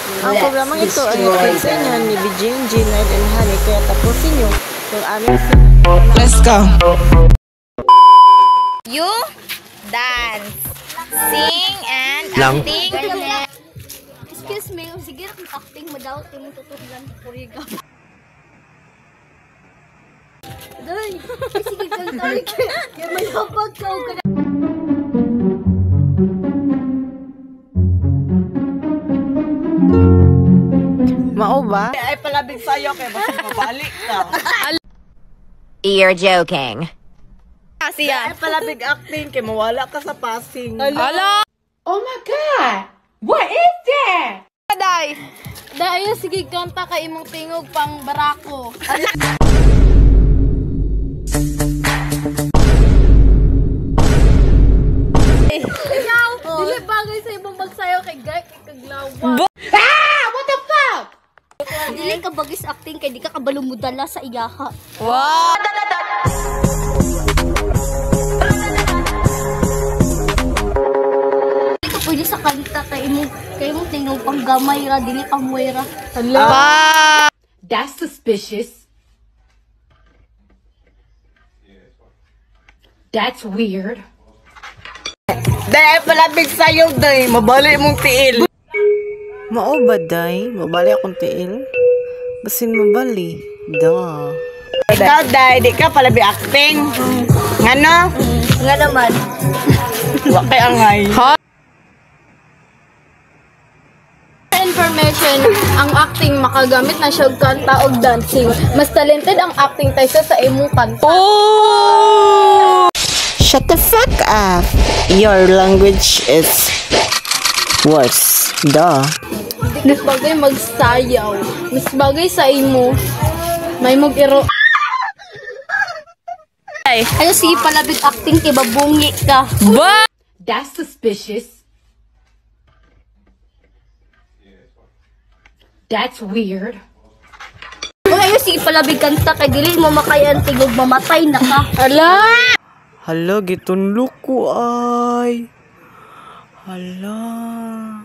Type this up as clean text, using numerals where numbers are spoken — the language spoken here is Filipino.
Ang programang ito ay hatid sa inyo ni BGMG Night and Honey, kaya tapusin nyo yung aming Let's go! You dance, sing, and acting. Excuse me, sige akong acting madaw timong tutulan puriga. Dai, sige kang tarik. Kaya may hapag ka og Mao ba? Ay palabig sa'yo kaya basta mabalik ka. You're joking. Ay palabig acting kaya mawala ka sa passing. Hello? Oh my god! What is that? Day. Dayo sige kanta ka imong tingog pang barako. Ikaw, dili bagay sa ibang magsayaw kay Gay kay Kaglawa. What the fuck? Dili ka bagis acting kay di ka kabalo mudala sa iyaha. Wow. Dili ka pwede sa kanta kay imong tingog pang gamay ra dili pang muwera. That's suspicious. That's weird. Day ay palabig sa'yo, day. Mabalik mong tiil. Mao ba, day? Mabali akong tiil? Basin mabali. Da. Ikaw, day, di ka palabig acting. Ngano? Nga naman. Wakay angay. Information, ang acting makagamit na siya og kanta og dancing. Mas talented ang acting taysa sa imong kanta. Shut the fuck up. Your language is worse. Da. Mas bagay magsayaw. Mas bagay sa imo. May mag-iro. Ayo sige palabig acting kay babungi ka. That's suspicious. That's weird. Kung ayo sige palabig kanta kay dili mo makayan tigog mamatay na ka. Hala, gitunlok ko ay. Hala.